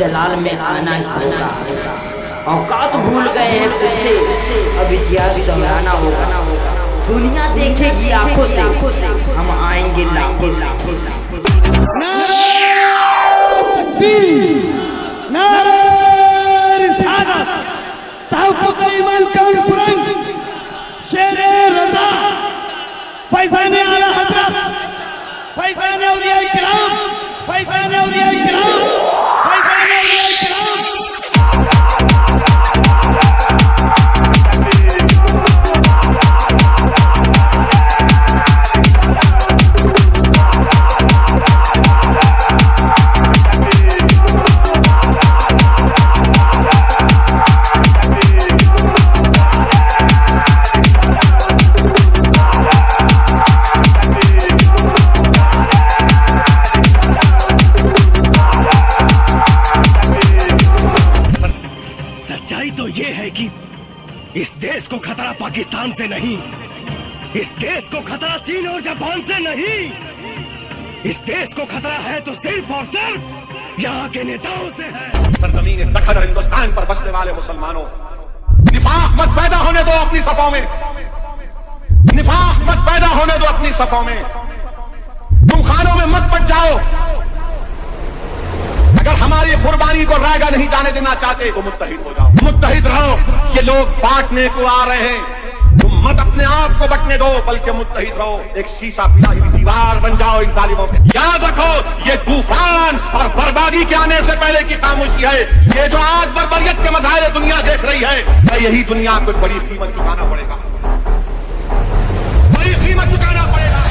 जलाल में आना ही होगा। औकात भूल गए हैं खुद से, अब इतिहास दोहराना होगा। दुनिया देखेगी आंखों से, हम आएंगे लाखों लाखों। नारा रिसालत, तहफ़्फ़ुज़ ईमान कॉन्फ्रेंस, शेरे रज़ा, फैज़ान आला हज़रत, फैज़ान औलिया किराम, फैज़ान औलिया किराम, फैज़ान औलिया किराम। तो ये है कि इस देश को खतरा पाकिस्तान से नहीं, इस देश को खतरा चीन और जापान से नहीं, इस देश को खतरा है तो सिर्फ और सिर्फ यहाँ के नेताओं से है। सरजमीन दखन हिंदुस्तान पर बसने वाले मुसलमानों, निफाक मत पैदा होने दो अपनी सफों में, निफाक मत पैदा होने दो अपनी सफों में। तुम खानों में मत बच जाओ। अगर हमारी कुर्बानी को रायगा नहीं जाने देना चाहते तो मुत्तहिद हो जाओ, मुत्तहिद रहो। ये लोग बांटने को आ रहे हैं, तुम मत अपने आप को बंटने दो, बल्कि मुत्तहिद रहो। एक शीशा पिलाई हुई दीवार बन जाओ इन जालिमों पे। याद रखो, ये तूफान और बर्बादी के आने से पहले की खामोशी है। ये जो आज बर्बरियत के मज़ाहिर दुनिया देख रही है, यही दुनिया को बड़ी कीमत चुकाना पड़ेगा, बड़ी कीमत चुकाना पड़ेगा।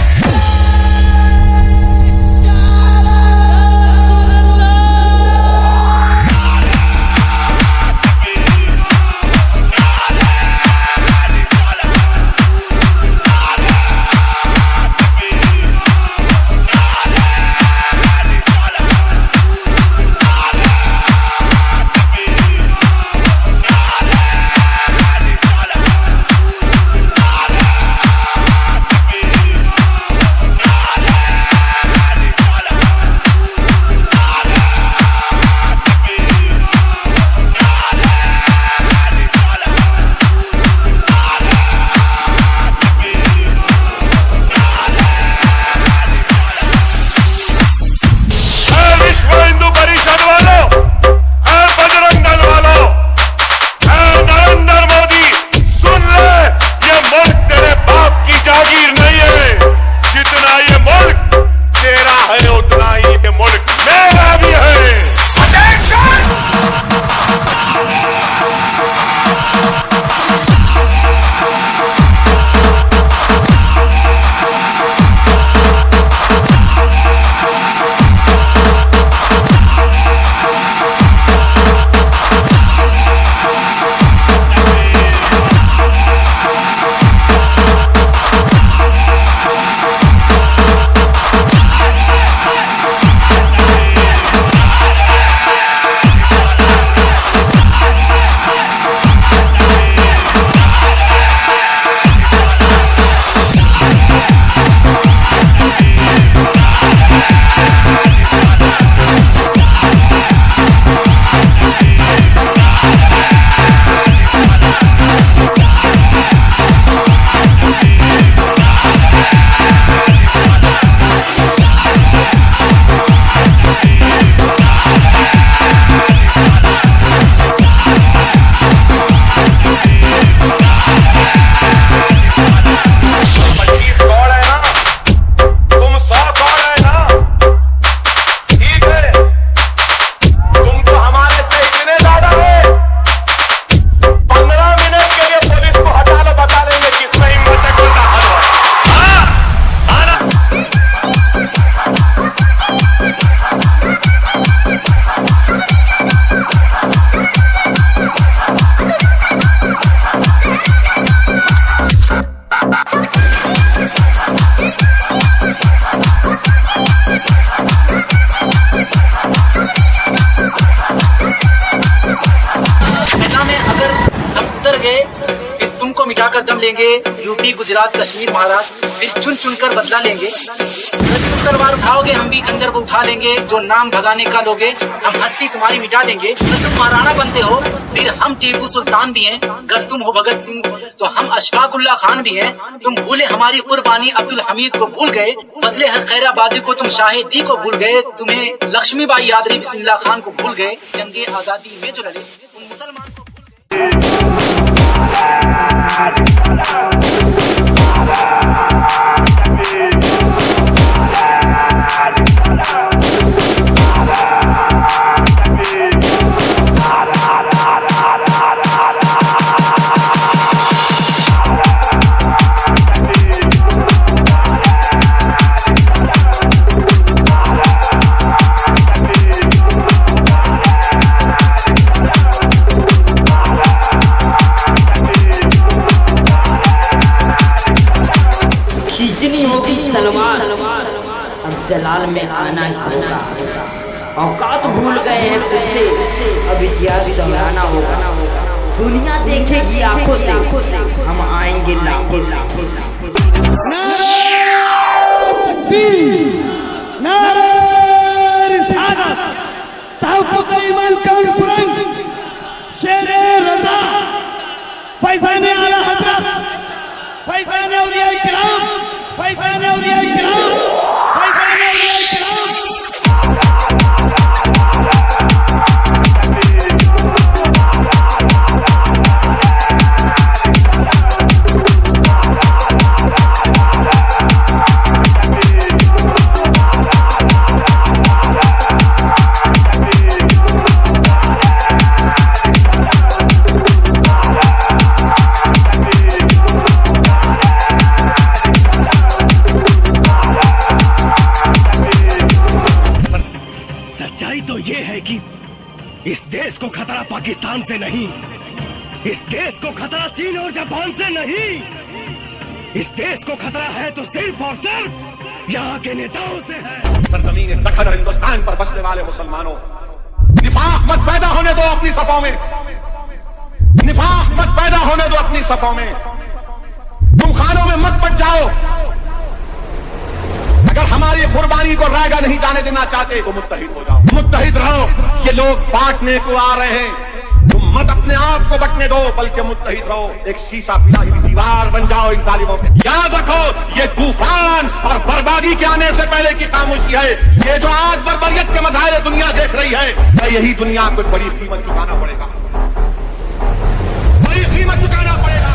कर दम लेंगे, यूपी गुजरात कश्मीर महाराष्ट्र, फिर चुन चुन कर बदला लेंगे। अगर तुम तलवार उठाओगे हम भी खंजर को उठा लेंगे, जो नाम भगाने का लोगे हम हस्ती तुम्हारी मिटा देंगे। अगर तुम महाराणा बनते हो फिर हम टीपू सुल्तान भी हैं, अगर तुम हो भगत सिंह तो हम अशफाकुल्ला खान भी हैं। तुम भूले हमारी कुर्बानी अब्दुल हमीद को भूल गए, फजले खैराबादी को तुम शाहिदी को भूल गए, तुम्हें लक्ष्मीबाई यादरी बिस्मिल्लाह खान को भूल गए, जंगे आजादी में जो लड़े उन मुसलमान को खींचनी होगी तलवार, अब जलाल में आना ही होगा। औकात भूल गए हैं खुद से, अब इतिहास दोहराना होगा। दुनिया देखेगी आंखों से, हम आएंगे लाखों लाखों। नारा रिसालत, तहफ़्फ़ुज़ ईमान कॉन्फ्रेंस, शेरे रज़ा, फैज़ाने आला हज़रत, फैज़ाने औलिया किराम, फैज़ाने औलिया किराम, फैज़ाने औलिया किराम। सच्चाई तो ये है कि इस देश को खतरा पाकिस्तान से नहीं, इस देश को खतरा चीन और जापान से नहीं, इस देश को खतरा है तो सिर्फ और सिर्फ यहाँ के नेताओं से है। सरजमीन दखन और हिंदुस्तान पर बसने वाले मुसलमानों, निफाक मत पैदा होने दो अपनी सफों में, निफाक मत पैदा होने दो अपनी सफों में। तुम खानों में मत बच जाओ। अगर हमारी कुर्बानी को रायगा नहीं जाने देना चाहते तो मुत्तहिद हो जाओ, मुत्तहिद रहो। ये लोग बांटने को आ रहे हैं, तुम मत अपने आप को बटने दो बल्कि मुत्तहिद रहो। एक शीशा पिला हुई दीवार बन जाओ इन जालिमों पे। याद रखो ये तूफान और बर्बादी के आने से पहले की खामोशी है। ये जो आज बर्बरियत के मज़ाहिर दुनिया देख रही है, यही दुनिया को बड़ी कीमत चुकाना पड़ेगा, बड़ी कीमत चुकाना पड़ेगा।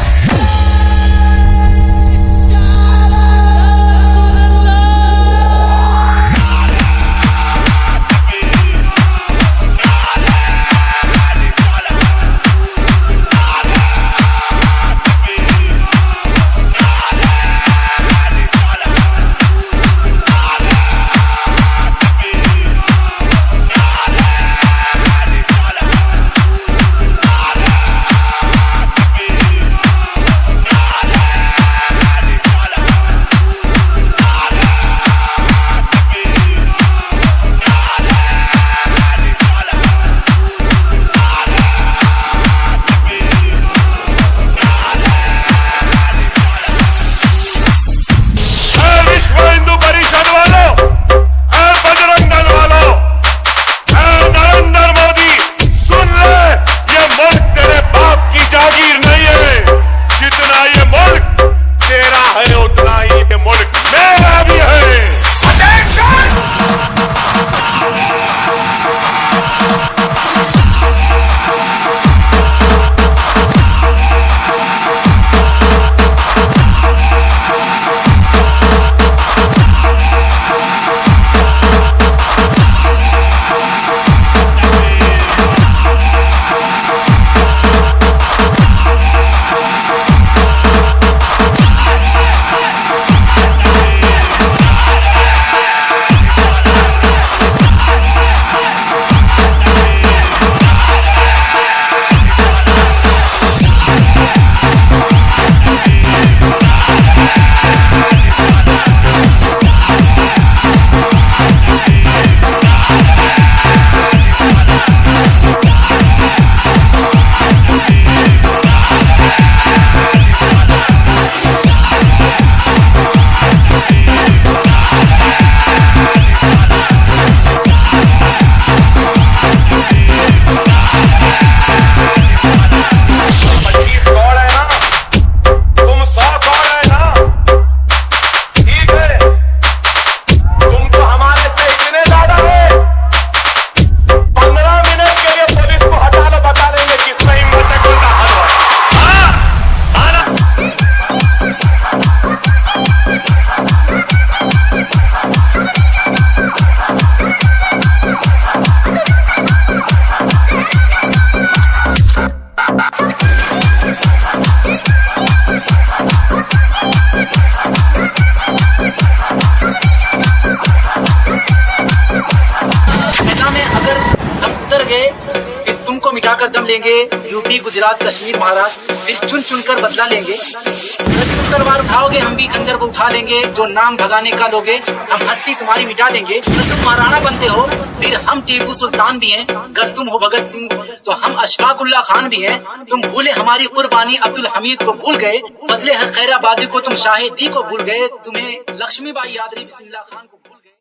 मिटाकर दम लेंगे, यूपी गुजरात कश्मीर महाराष्ट्र फिर चुन चुन कर बदला लेंगे। जब तुम तलवार उठाओगे हम भी खंजर को उठा लेंगे, जो नाम भगाने का लोगे हम हस्ती तुम्हारी मिटा देंगे। अगर तुम महाराणा बनते हो फिर हम टीपू सुल्तान भी हैं, अगर तुम हो भगत सिंह तो हम अशफाकुल्ला खान भी हैं। तुम भूले हमारी कुर्बानी अब्दुल हमीद को भूल गए, फजले खैराबादी को तुम शाहिदी को भूल गए, तुम्हें लक्ष्मीबाई यादरी बिस्मिल्लाह खान को